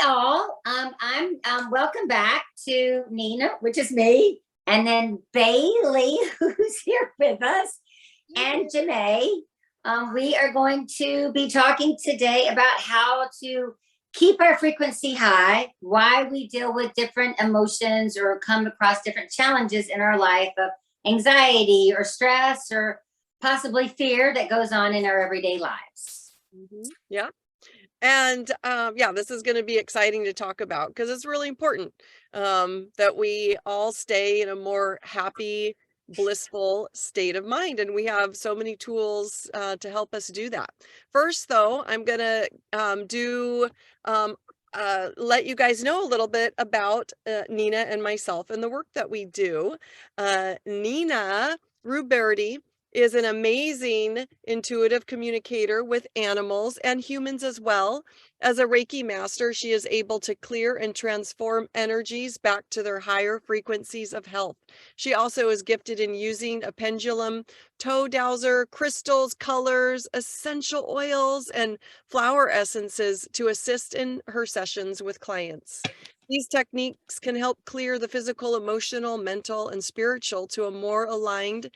all. I'm welcome back to Nina, which is me, and then Bailey, who's here with us, and Jemaa. We are going to be talking today about how to keep our frequency high, why we deal with different emotions or come across different challenges in our life of anxiety or stress or possibly fear that goes on in our everyday lives. Yeah. And this is going to be exciting to talk about because it's really important that we all stay in a more happy, blissful state of mind. And we have so many tools to help us do that. First, though, I'm going to let you guys know a little bit about Nina and myself and the work that we do. Nina Ruberti is an amazing intuitive communicator with animals and humans as well. As a Reiki master, she is able to clear and transform energies back to their higher frequencies of health. She also is gifted in using a pendulum, toe dowser, crystals, colors, essential oils, and flower essences to assist in her sessions with clients. These techniques can help clear the physical, emotional, mental, and spiritual to a more aligned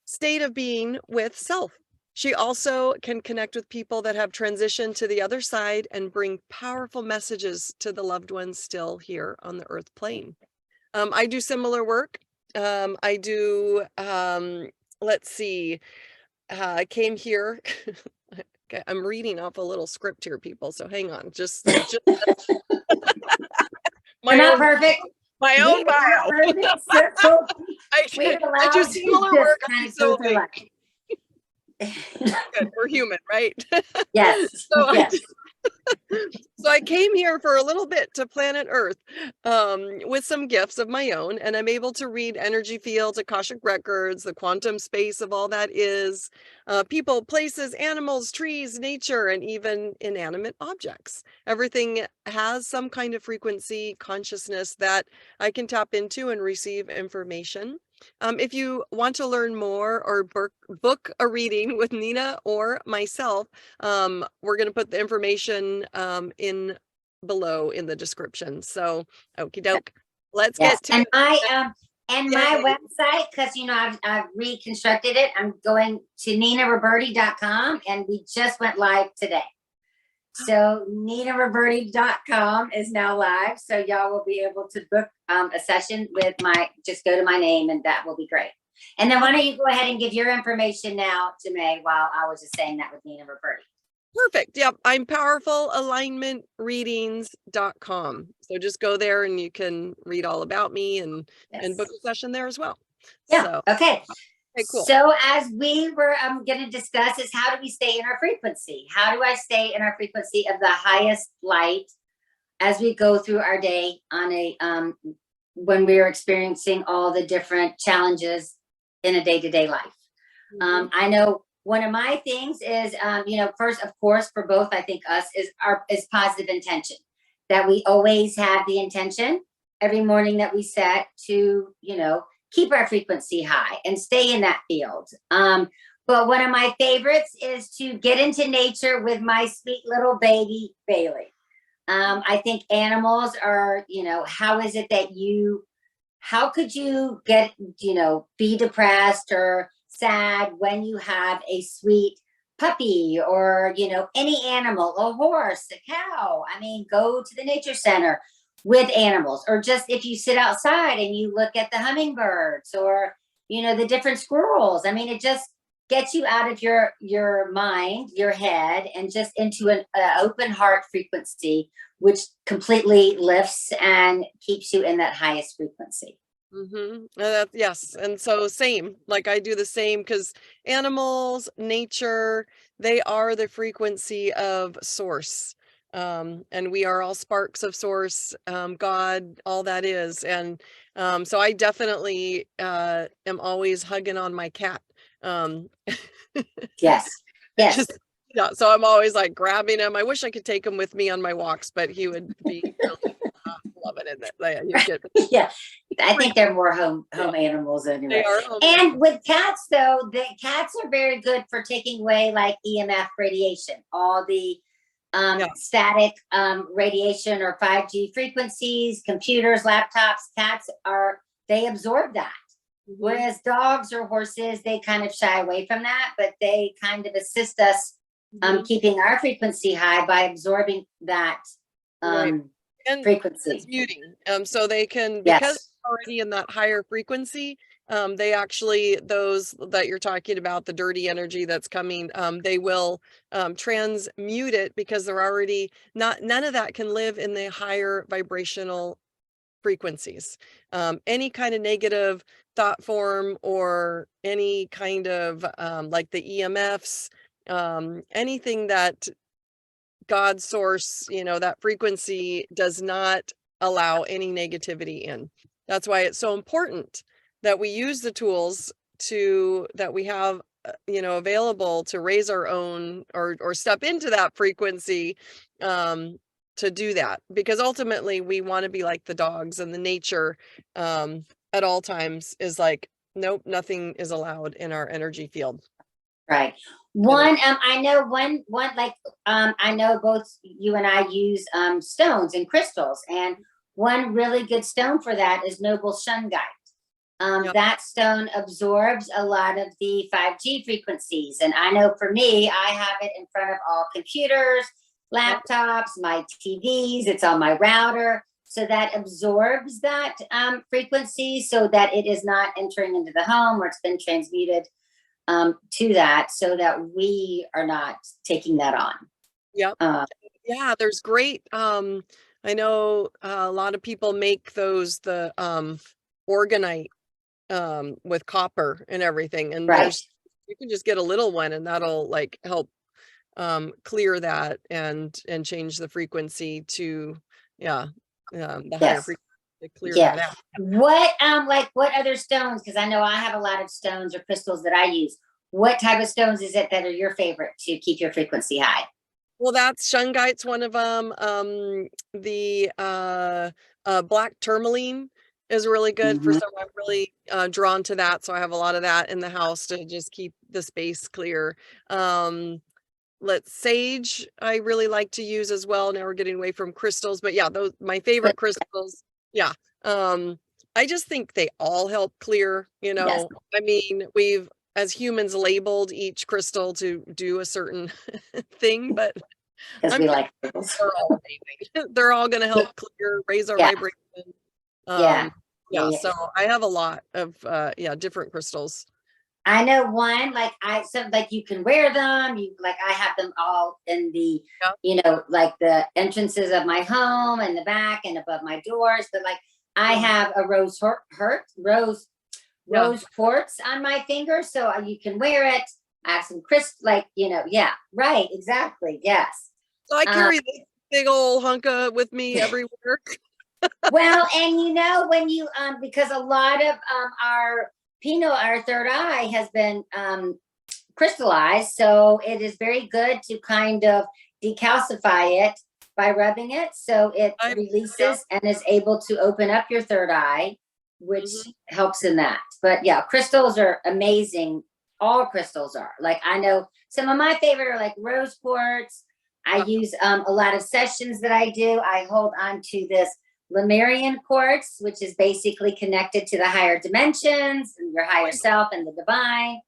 state of being with self. She also can connect with people that have transitioned to the other side and bring powerful messages to the loved ones still here on the earth plane. I do similar work. I do, let's see, I came here. Okay, I'm reading off a little script here, people, so hang on. Just We're not perfect. My own bio. I do similar work. Good, we're human, right? Yes. Yes. So I came here for a little bit to planet Earth with some gifts of my own, and I'm able to read energy fields, Akashic records, the quantum space of all that is, people, places, animals, trees, nature, and even inanimate objects. Everything has some kind of frequency consciousness that I can tap into and receive information. If you want to learn more or book a reading with Nina or myself, we're going to put the information in below in the description. So, okie doke. Let's get to it. And my website, because I've reconstructed it. I'm going to ninaroberti.com, and we just went live today. So ninaroberti.com is now live. So y'all will be able to book a session with just go to my name, and that will be great. And then why don't you go ahead and give your information now, Jemaa, while I was just saying that with Nina Roberti. Perfect. Yep. I'm powerfulalignmentreadings.com. So just go there and you can read all about me and book a session there as well. Yeah. So, okay. Cool. So as we were going to discuss is how do we stay in our frequency? How do I stay in our frequency of the highest light as we go through our day on when we're experiencing all the different challenges in a day-to-day life? Mm-hmm. I know one of my things is, first, of course, for both, I think us is positive intention, that we always have the intention every morning that we set to, keep our frequency high and stay in that field. But one of my favorites is to get into nature with my sweet little baby, Bailey. I think animals are, how is it that how could you get, be depressed or sad when you have a sweet puppy or, any animal, a horse, a cow? I mean, go to the nature center with animals, or just if you sit outside and you look at the hummingbirds or, the different squirrels. I mean, it just gets you out of your mind, your head, and just into an open heart frequency, which completely lifts and keeps you in that highest frequency. Yes. And so same, like I do the same, because animals, nature, they are the frequency of source. And we are all sparks of source, God, all that is. And so I definitely am always hugging on my cat. Yes. Yeah, so I'm always like grabbing him. I wish I could take him with me on my walks, but he would be really loving it. Yeah, I think they're more home animals anyway. They are and with cats, though, the cats are very good for taking away like EMF radiation, all the Yeah. static radiation or 5G frequencies, computers, laptops, cats they absorb that. Mhm. Whereas dogs or horses, they kind of shy away from that, but they kind of assist us Mhm. keeping our frequency high by absorbing that Right. And frequency. transmuting. So they can, because Yes. it's already in that higher frequency, they actually, those that you're talking about, the dirty energy that's coming, they will transmute it because they're already none of that can live in the higher vibrational frequencies. Any kind of negative thought form or any kind of like the EMFs, anything that God source, that frequency does not allow any negativity in. That's why it's so important that we use the tools that we have, available to raise our own or step into that frequency, to do that, because ultimately we want to be like the dogs, and the nature, at all times is like, nope, nothing is allowed in our energy field. Right. I know one like, I know both you and I use stones and crystals, and one really good stone for that is noble shungite. Yep. That stone absorbs a lot of the 5G frequencies. And I know for me, I have it in front of all computers, laptops, my TVs, it's on my router. So that absorbs that frequency so that it is not entering into the home, or it's been transmuted to that, so that we are not taking that on. Yep. Yeah, there's great, I know a lot of people make the organite with copper and everything, and Right. you can just get a little one and that'll like help clear that and change the frequency to, the higher Yes. frequency to clear Yeah. that out. What other stones? Because I know I have a lot of stones or crystals that I use. What type of stones is it that are your favorite to keep your frequency high? Well, that's shungite's one of them. The black tourmaline is really good for Mhm. some. I'm really drawn to that, so I have a lot of that in the house to just keep the space clear. Sage I really like to use as well. Now we're getting away from crystals, but yeah, those my favorite crystals. Yeah. I just think they all help clear, Yes, I mean, we've as humans labeled each crystal to do a certain thing, but because I'm we pretty like crystals. sure they're all amazing. They're all going to help clear, raise our Yeah, vibration. yeah, Um, yeah, yeah, yeah. so I have a lot of different crystals. I know one, like some like you can wear them. I have them all in the, Yeah. like the entrances of my home and the back and above my doors. But like I have a rose quartz on my finger, so you can wear it. I have some yeah, right, exactly, yes. So I Um, carry this big old hunka with me everywhere. well, and when you because a lot of our third eye has been crystallized, so it is very good to kind of decalcify it by rubbing it, so it Yeah. releases and is able to open up your third eye, which Mhm. helps in that. But yeah, crystals are amazing. All crystals are. Like I know some of my favorite are like rose quartz. I Yeah. use a lot of sessions that I do. I hold on to this Lemurian quartz, which is basically connected to the higher dimensions and your higher self and the divine,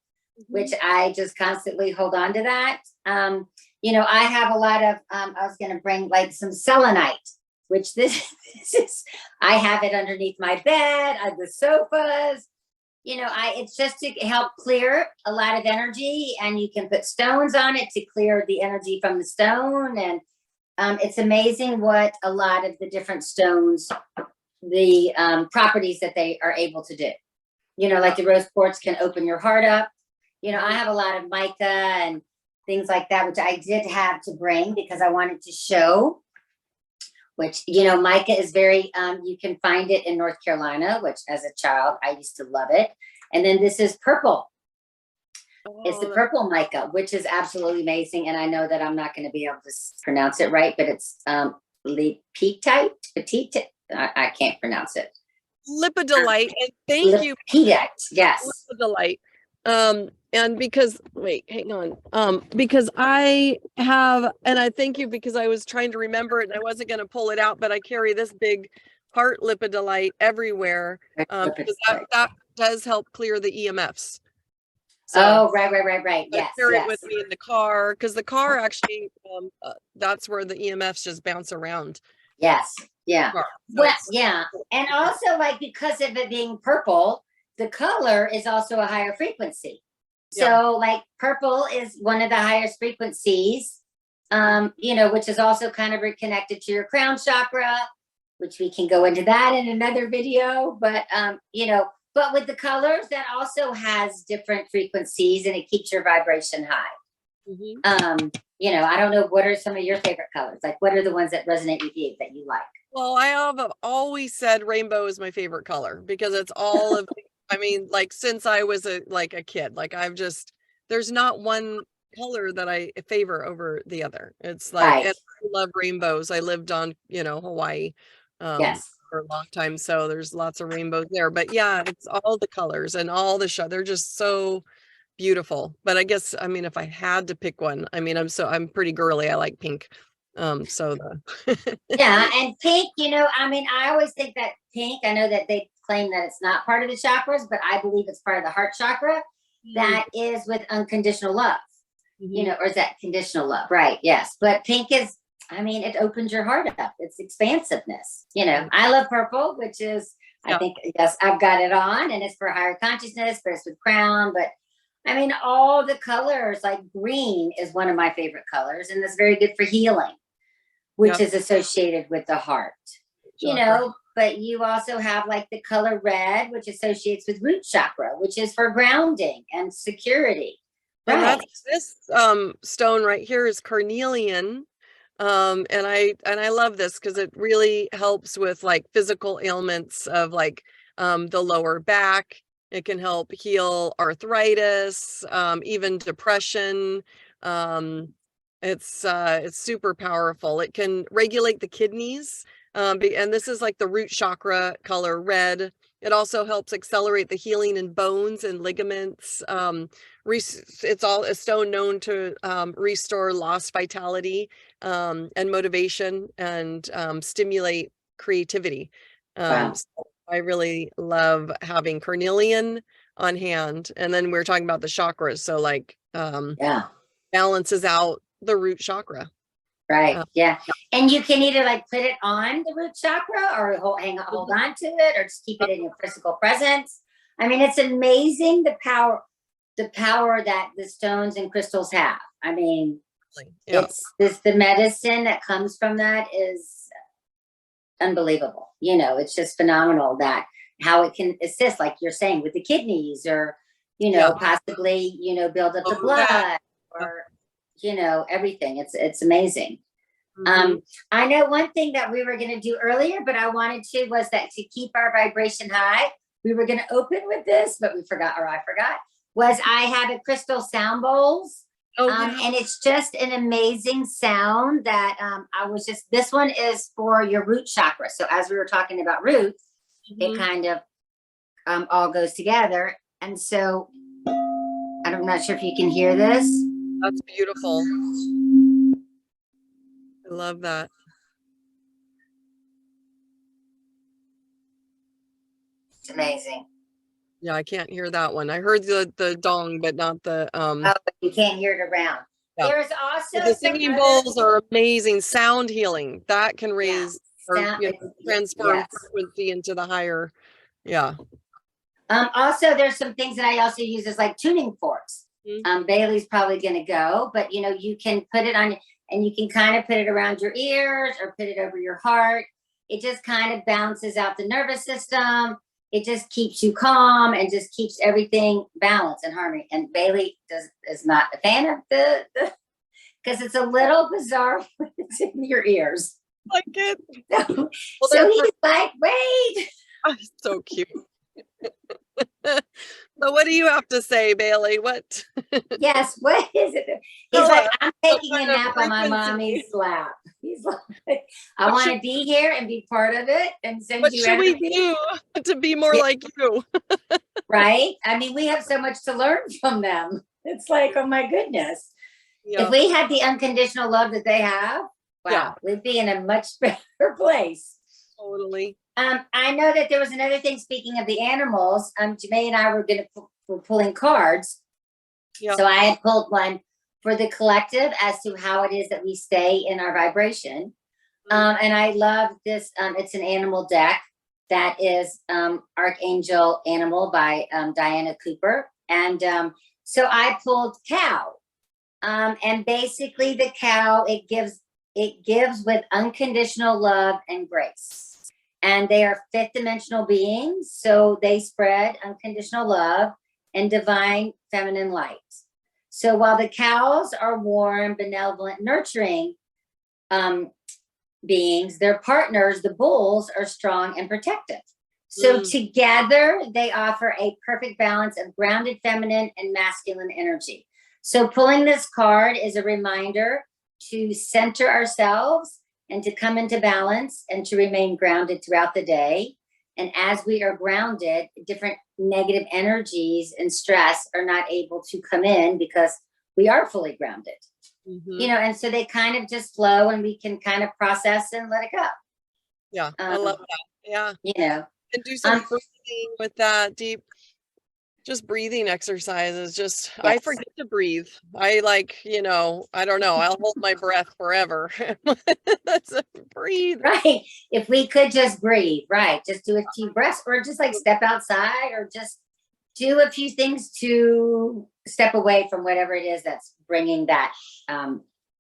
which I just constantly hold on to that. I have a lot of, I was going to bring like some selenite, which this is, I have it underneath my bed, the sofas. It's just to help clear a lot of energy, and you can put stones on it to clear the energy from the stone. And it's amazing what a lot of the different stones, the properties that they are able to do. Like the rose quartz can open your heart up. I have a lot of mica and things like that, which I did have to bring because I wanted to show, which, mica is very, you can find it in North Carolina, which as a child, I used to love it. And then this is purple. It's the purple mica, which is absolutely amazing. And I know that I'm not going to be able to pronounce it right, but it's petite. I can't pronounce it. Lipidolite, and thank you. Lepidite, yes. Lipidolite. And because, wait, hang on. Because I have, and I thank you because I was trying to remember it and I wasn't going to pull it out, but I carry this big heart lipidolite everywhere. Because that does help clear the EMFs. So Oh, right. I Yes, carry it yes. with me in the car because the car actually, that's where the EMFs just bounce around. Yes, yeah. So Well, yeah. And also, like, because of it being purple, the color is also a higher frequency. Yeah. So, like, purple is one of the highest frequencies, you know, which is also kind of connected to your crown chakra, which we can go into that in another video. But, you know, but with the colors, that also has different frequencies and it keeps your vibration high. You know, I don't know, what are some of your favorite colors? Like, what are the ones that resonate with you that you like? Well, I have always said rainbow is my favorite color because it's all of, I mean, like since I was a kid, like there's not one color that I favor over the other. It's like, Right. and I love rainbows. I lived on, Hawaii, Yes. for a long time. So there's lots of rainbows there, but yeah, it's all the colors and all the they're just so beautiful. But I guess, I mean, if I had to pick one, I mean, I'm pretty girly. I like pink. So Yeah, and pink, you know, I mean, I always think that pink, I know that they claim that it's not part of the chakras, but I believe it's part of the heart chakra. That is with unconditional love, you know, or is that conditional love? Right, yes. But pink is, I mean, it opens your heart up. It's expansiveness. You know, I love purple, which is, I think, yes, I've got it on and it's for higher consciousness, but it's with crown. But I mean, all the colors, like green is one of my favorite colors, and it's very good for healing, which is associated with the heart, you know. But you also have like the color red, which associates with root chakra, which is for grounding and security. And Right. that's this stone right here is carnelian. And I love this because it really helps with like physical ailments of like the lower back. It can help heal arthritis, even depression. It's super powerful. It can regulate the kidneys. And this is like the root chakra color red. It also helps accelerate the healing in bones and ligaments. It's all a stone known to restore lost vitality and motivation and stimulate creativity. Wow. So I really love having carnelian on hand. And then we're talking about the chakras. So like balances out the root chakra. Right. Yeah. And you can either like put it on the root chakra or hold on to it or just keep it in your physical presence. I mean, it's amazing the power that the stones and crystals have. I mean, it's the medicine that comes from that is unbelievable. You know, it's just phenomenal that how it can assist, like you're saying, with the kidneys or, you know, possibly, you know, build up the blood or, you know, everything. It's amazing. I know one thing that we were going to do earlier, but I wanted was that to keep our vibration high, we were going to open with this, but we forgot, or I forgot, was I had a crystal sound bowls. And it's just an amazing sound that this one is for your root chakra. So as we were talking about roots, it kind of all goes together. And so I'm not sure if you can hear this. That's beautiful. I love that. It's amazing. Yeah, I can't hear that one. I heard the dong, but not the Oh, you can't hear it around. Yeah. There's also the singing bowls are amazing. Sound healing that can raise or transfer frequency into the higher. Yeah. Also, there's some things that I also use as like tuning forks. Bailey's probably going to go, but you know, you can put it on and you can kind of put it around your ears or put it over your heart. It just kind of balances out the nervous system. It just keeps you calm and just keeps everything balanced and harmony. And Bailey is not a fan of the because it's a little bizarre when it's in your ears. Like it. So he's like, wait. Oh, so cute. So what do you have to say, Bailey? What? Yes, what is it? He's like, I'm taking a nap on my mommy's lap. He's like, I want to be here and be part of it and send What you should we energy. do to be more Yeah. like you? Right? I mean, we have so much to learn from them. It's like, oh my goodness. If Yeah. we had the unconditional love that they have, wow, Yeah. we'd be in a much better place. Totally. I know that there was another thing, speaking of the animals, Jemaa and I were pulling cards. Yeah. So I had pulled one for the collective as to how it is that we stay in our vibration. And I love this. It's an animal deck that is Archangel Animal by Diana Cooper. And so I pulled cow. And basically the cow, it gives with unconditional love and grace. And they are fifth dimensional beings. So they spread unconditional love and divine feminine light. So while the cows are warm, benevolent, nurturing beings, their partners, the bulls, are strong and protective. So together they offer a perfect balance of grounded feminine and masculine energy. So pulling this card is a reminder to center ourselves and to come into balance and to remain grounded throughout the day. And as we are grounded, different negative energies and stress are not able to come in because we are fully grounded. You know, and so they kind of just flow and we can kind of process and let it go. Yeah, I love that. Yeah. You know, And do some breathing with that deep, just breathing exercises. Just, I yes. forget to breathe. I I don't know, I'll hold my breath forever. That's breathe. Right. If we could just breathe, right. Just do a few breaths or just like step outside or just do a few things to step away from whatever it is that's bringing that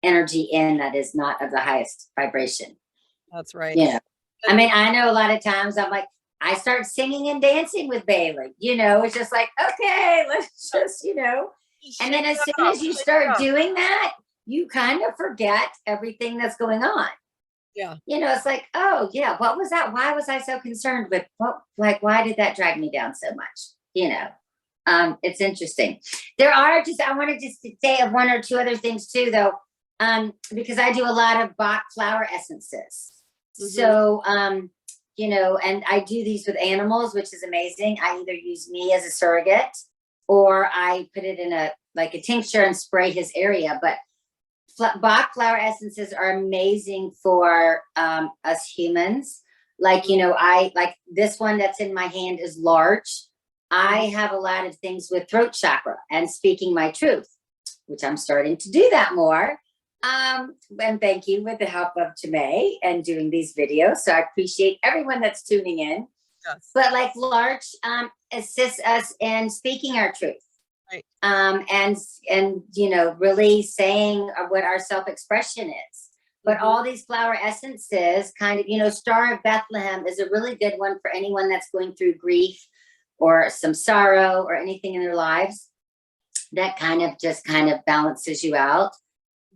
energy in that is not of the highest vibration. That's right. Yeah. I mean, I know a lot of times I'm like, I start singing and dancing with Bailey. You know, it's just like, okay, let's just, and then as soon as you start doing that, you kind of forget everything that's going on. Yeah. It's like, oh yeah, what was that? Why was I so concerned with why did that drag me down so much? It's interesting. I wanted just to say of one or two other things too, though, because I do a lot of Bach flower essences. So, and I do these with animals, which is amazing. I either use me as a surrogate or I put it in a tincture and spray his area. But Bach flower essences are amazing for us humans. I like this one that's in my hand is large. I have a lot of things with throat chakra and speaking my truth, which I'm starting to do that more. And thank you with the help of Jemaa and doing these videos. So I appreciate everyone that's tuning in. Yes. But large assists us in speaking our truth. Right. And really saying what our self-expression is. But all these flower essences kind of, Star of Bethlehem is a really good one for anyone that's going through grief or some sorrow or anything in their lives. That kind of balances you out.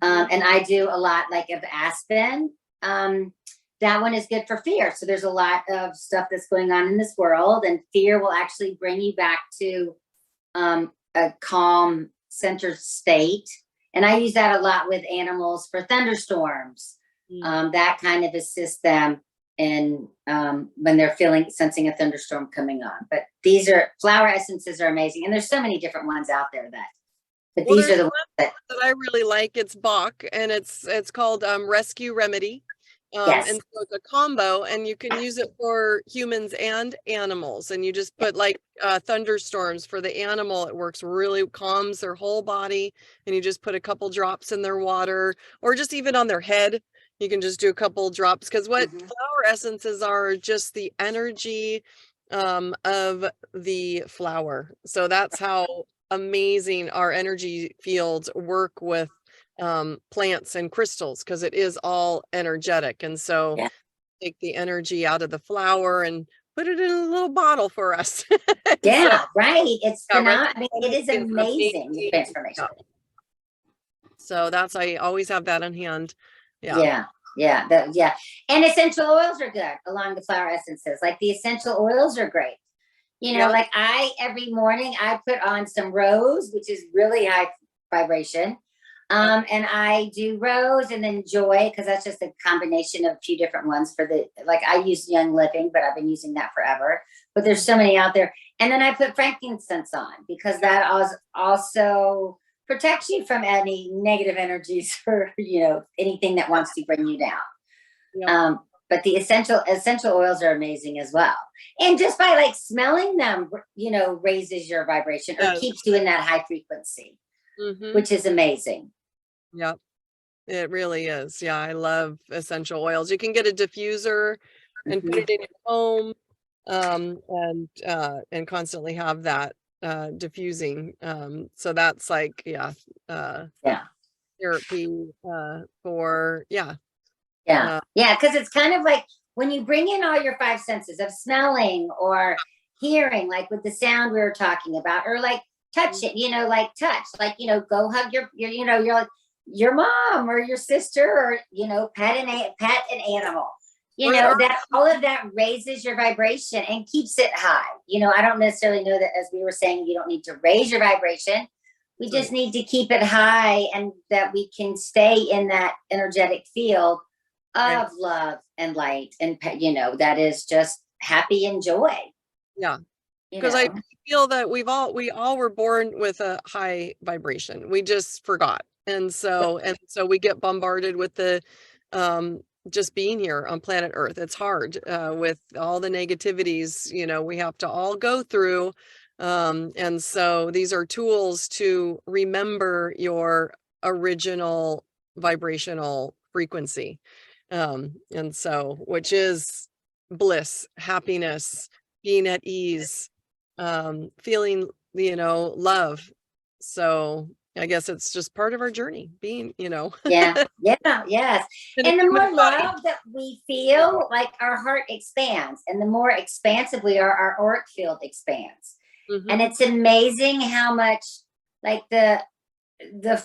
And I do a lot of aspen. That one is good for fear. So there's a lot of stuff that's going on in this world, and fear will actually bring you back to a calm, centered state. And I use that a lot with animals for thunderstorms. That kind of assists them in when they're sensing a thunderstorm coming on. But flower essences are amazing. And there's so many different ones out there but these are the ones that I really like. It's Bach, and it's called Rescue Remedy. Yes. And so it's a combo, and you can use it for humans and animals. And you just put thunderstorms for the animal. It works really, calms their whole body. And you just put a couple drops in their water, or just even on their head. You can just do a couple drops, because what flower essences are just the energy of the flower. So that's how amazing our energy fields work with plants and crystals, because it is all energetic. And so take the energy out of the flower and put it in a little bottle for us. Right. It's it is amazing, the transformation. So I always have that on hand. Yeah. And essential oils are good along the flower essences. The essential oils are great. Every morning I put on some rose, which is really high vibration. And I do rose and then joy, because that's just a combination of a few different ones for the, like I use Young Living, but I've been using that forever. But there's so many out there. And then I put frankincense on, because that also protects you from any negative energies or, anything that wants to bring you down. Yeah. But the essential oils are amazing as well. And just by like smelling them, raises your vibration or keeps you in that high frequency, which is amazing. Yep. It really is. Yeah, I love essential oils. You can get a diffuser and put it in your home, and constantly have that diffusing. So that's like, therapy for Because it's kind of like when you bring in all your five senses of smelling or hearing, like with the sound we were talking about, or like touch it, like touch, like, go hug you're like your mom or your sister, or, pet an animal, that all of that raises your vibration and keeps it high. I don't necessarily know that, as we were saying, you don't need to raise your vibration. We just need to keep it high, and that we can stay in that energetic field of love and light, and that is just happy and joy. Yeah. Because I feel that we all were born with a high vibration. We just forgot. And so we get bombarded with the just being here on planet Earth. It's hard with all the negativities, we have to all go through. And so these are tools to remember your original vibrational frequency. And so, which is bliss, happiness, being at ease, feeling, love. So I guess it's just part of our journey, being, yes. And the more love that we feel, like our heart expands, and the more expansive we are, our auric field expands. And it's amazing how much, like the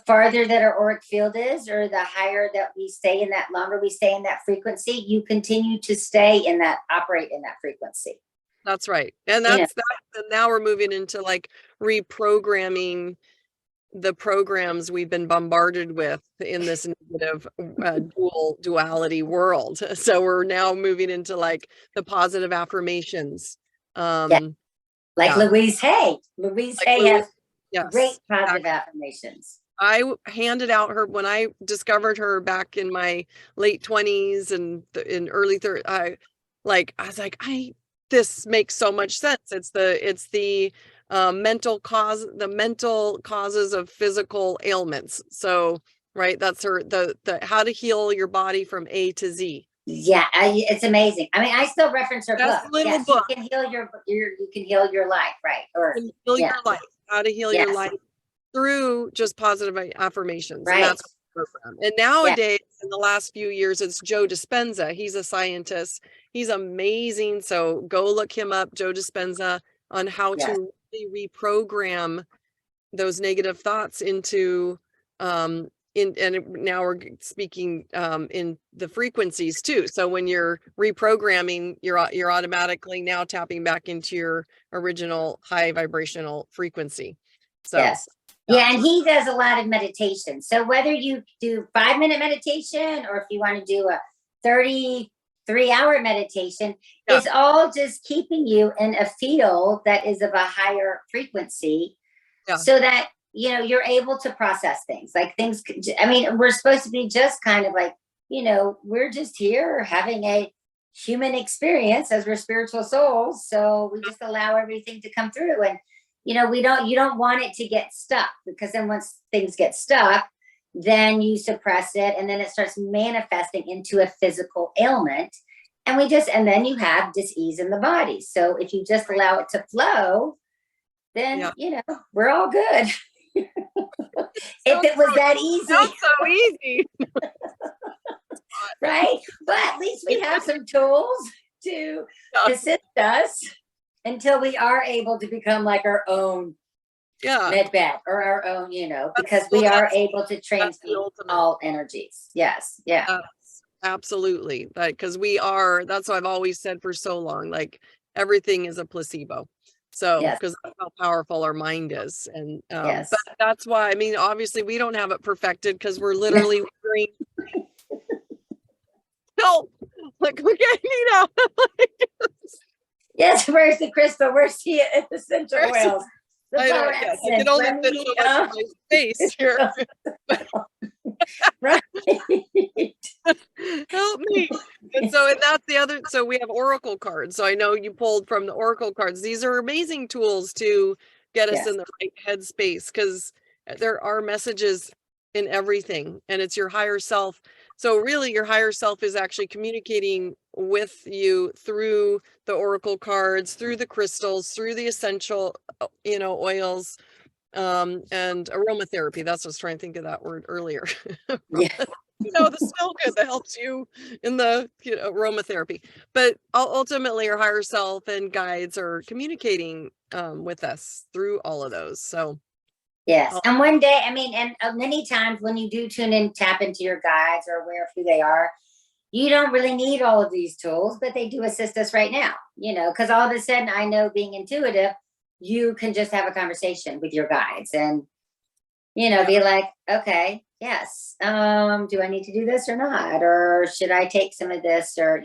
farther that our auric field is, or the higher that we stay in that, longer we stay in that frequency, you continue to operate in that frequency. That's right. And that's that. And now we're moving into like reprogramming the programs we've been bombarded with in this negative duality world. So we're now moving into like the positive affirmations. Louise Hay. Louise Hay has great positive affirmations. I handed out her when I discovered her back in my late 20s and in early 30s. I was like, this makes so much sense. It's the mental causes of physical ailments. So, right. That's her, the how to heal your body from A to Z. Yeah. It's amazing. I mean, I still reference her book. Little book. You can heal you can heal your life. Right. Or heal your life, how to heal your life through just positive affirmations. Right. And that's the program. And nowadays, in the last few years, it's Joe Dispenza. He's a scientist. He's amazing. So go look him up, Joe Dispenza, on how to really reprogram those negative thoughts into and now we're speaking in the frequencies too. So when you're reprogramming, you're automatically now tapping back into your original high vibrational frequency. So and he does a lot of meditation. So whether you do 5-minute meditation, or if you want to do a 33-hour meditation, it's all just keeping you in a field that is of a higher frequency, so that you're able to process things. Like things, I mean, we're supposed to be just kind of like, we're just here having a human experience as we're spiritual souls. So we just allow everything to come through. And you don't want it to get stuck, because then once things get stuck, then you suppress it, and then it starts manifesting into a physical ailment. And then you have dis-ease in the body. So if you just allow it to flow, then, we're all good. If it was that easy. Not so easy. Right? But at least we have some tools to assist us until we are able to become like our own med bed, or our own, because we are able to transmute all energies. Yes. Yeah. Absolutely. Because that's what I've always said for so long, like everything is a placebo. So, Yes. because that's how powerful our mind is. And Yes. but that's why, I mean, obviously we don't have it perfected because we're literally wearing no, like look at me now. Yes, where's the crystal? Where's the essential Where's oils? The I don't, power yes, I can essence. only Let fit me, so much in my face here. right. Help me. And so, and that's the other, so we have oracle cards. So I know you pulled from the oracle cards. These are amazing tools to get us Yes. in the right headspace, because there are messages in everything, and it's your higher self. So really your higher self is actually communicating with you through the oracle cards, through the crystals, through the essential, oils, and aromatherapy. That's what I was trying to think of that word earlier. Yeah. The smell good that helps you in the aromatherapy. But ultimately our higher self and guides are communicating with us through all of those. So Yes. And one day, I mean, and many times when you do tune in, tap into your guides or aware of who they are, you don't really need all of these tools, but they do assist us right now, because all of a sudden I know, being intuitive, you can just have a conversation with your guides and, be like, okay, yes, do I need to do this or not? Or should I take some of this? Or,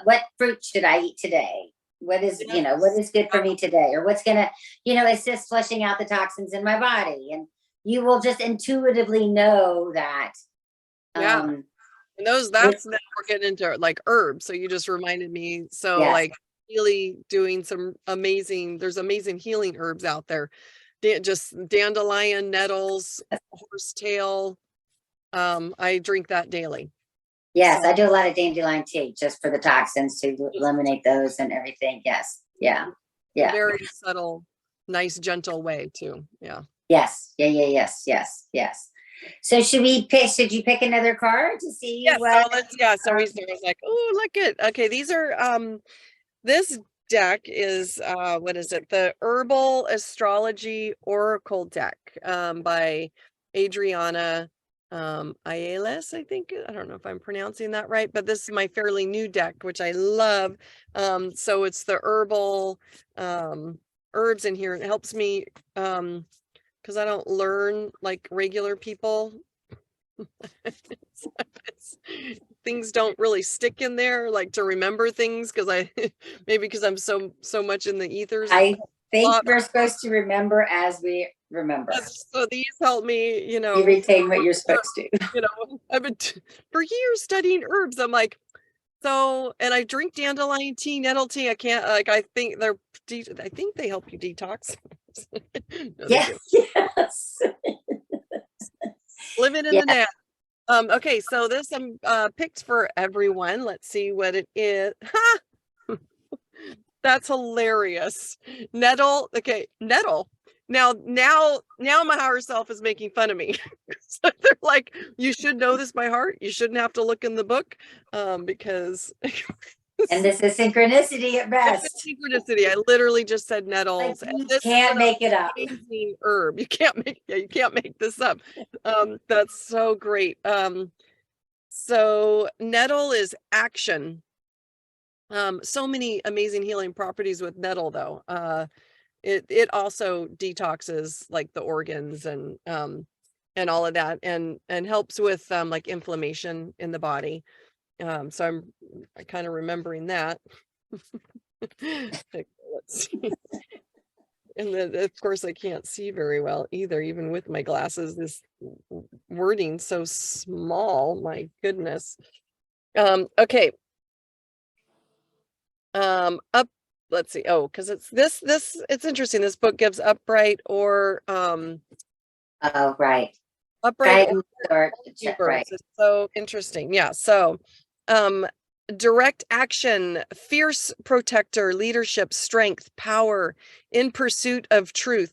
what fruit should I eat today? What is, what is good for me today? Or what's gonna, assist flushing out the toxins in my body? And you will just intuitively know that. yeah. Um, And that's now we're getting into like herbs. So you just reminded me. So yes. like really doing some there's amazing healing herbs out there. Just dandelion, nettles, horsetail. I drink that daily. Yes, So, I do a lot of dandelion tea just for the toxins to eliminate those and everything. Yes. Yeah. Yeah. very subtle, nice, gentle way too. Yeah. Yes. Yeah. Yeah. Yes. Yes. Yes. So should you pick another card to see Yes. what? So we was like, oh, look at, okay. These are, this deck is, what is it? The Herbal Astrology Oracle deck, by Adriana, Ailes, I think. I don't know if I'm pronouncing that right, but this is my fairly new deck, which I love. So it's the herbal, herbs in here, and it helps me, because I don't learn like regular people. Things don't really stick in there, like to remember things, because I maybe because I'm so much in the ethers. I think we're supposed to remember as we remember. So these help me, You retain what you're supposed to. I've been for years studying herbs. I'm like, so, and I drink dandelion tea, nettle tea. I can't, like, I think they help you detox. No, they do. Yes. Living in Yeah. the now. Okay, so this picked for everyone. Let's see what it is. Ha! That's hilarious. Nettle. Okay, nettle. Now my higher self is making fun of me. So they're like, you should know this by heart. You shouldn't have to look in the book, because And this is synchronicity at best. synchronicity. I literally just said nettles. Like, And you this can't is an make it up. amazing herb. You can't make this up. That's so great. So nettle is action. So many amazing healing properties with nettle, though. It also detoxes like the organs and all of that, and helps with like inflammation in the body. So I'm kind of remembering that. Let's see. And then of course I can't see very well either, even with my glasses. This wording so small, my goodness. Okay. Up, let's see. Oh, because it's this it's interesting. This book gives upright or Oh, right. upright Or, right. It's so interesting. Yeah. So direct action, fierce protector, leadership, strength, power, in pursuit of truth,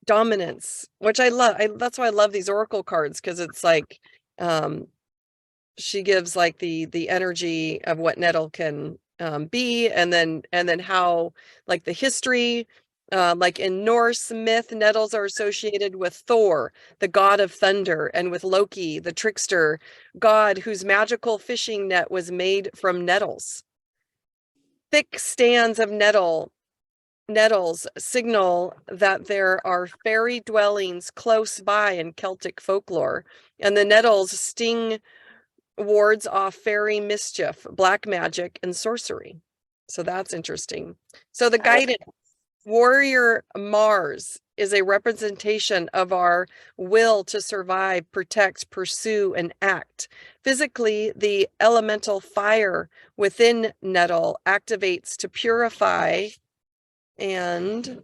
dominance, which I love. That's why I love these oracle cards, because it's like she gives like the energy of what nettle can be, and then how, like, the history, like in Norse myth, nettles are associated with Thor, the god of thunder, and with Loki, the trickster god whose magical fishing net was made from nettles. Thick stands of nettles signal that there are fairy dwellings close by in Celtic folklore, and the nettles sting wards off fairy mischief, black magic, and sorcery. So that's interesting. So the guidance warrior Mars is a representation of our will to survive, protect, pursue, and act. Physically, the elemental fire within nettle activates to purify and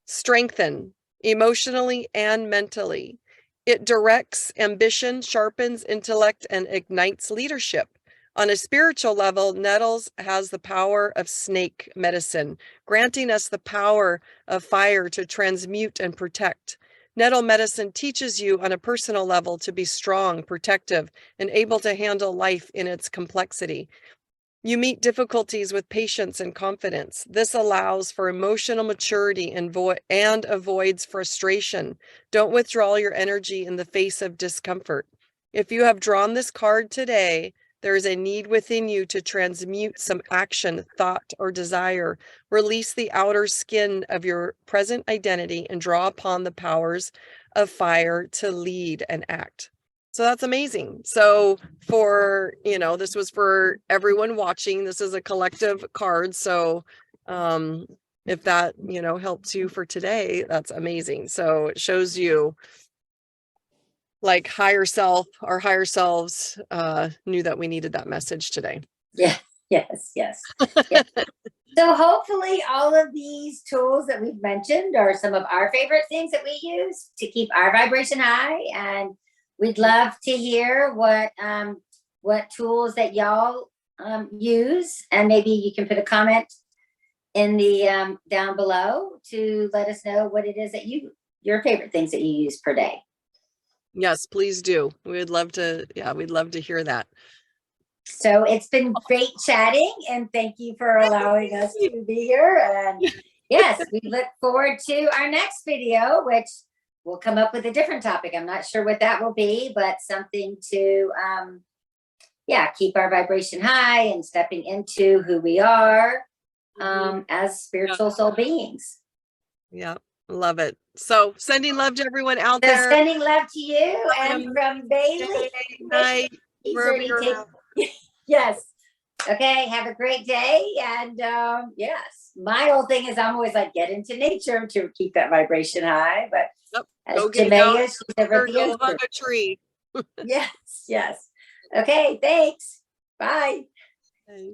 strengthen emotionally and mentally. It directs ambition, sharpens intellect, and ignites leadership. On a spiritual level, nettles has the power of snake medicine, granting us the power of fire to transmute and protect. Nettle medicine teaches you on a personal level to be strong, protective, and able to handle life in its complexity. You meet difficulties with patience and confidence. This allows for emotional maturity and avoids frustration. Don't withdraw your energy in the face of discomfort. If you have drawn this card today, there is a need within you to transmute some action, thought, or desire. Release the outer skin of your present identity and draw upon the powers of fire to lead and act. So that's amazing. So for, this was for everyone watching. This is a collective card. So if that, helps you for today, that's amazing. So it shows you like higher self, our higher selves knew that we needed that message today. Yeah, yes. Yes. So hopefully all of these tools that we've mentioned are some of our favorite things that we use to keep our vibration high. And we'd love to hear what tools that y'all use, and maybe you can put a comment in the down below to let us know what it is that your favorite things that you use per day. Yes, please do. We'd love to hear that. So it's been great chatting, and thank you for allowing us to be here. And yes, we look forward to our next video, which we'll come up with a different topic. I'm not sure what that will be, but something to, keep our vibration high and stepping into who we are as spiritual soul beings. Yeah, love it. So sending love to everyone out So there. sending love to you, and from Bailey. Night, wherever you're at. Yes. Okay, have a great day. And yes, my whole thing is I'm always like, get into nature to keep that vibration high. But as Jemaa, she's over the go hug a tree. Yes. Okay, thanks. Bye. Bye.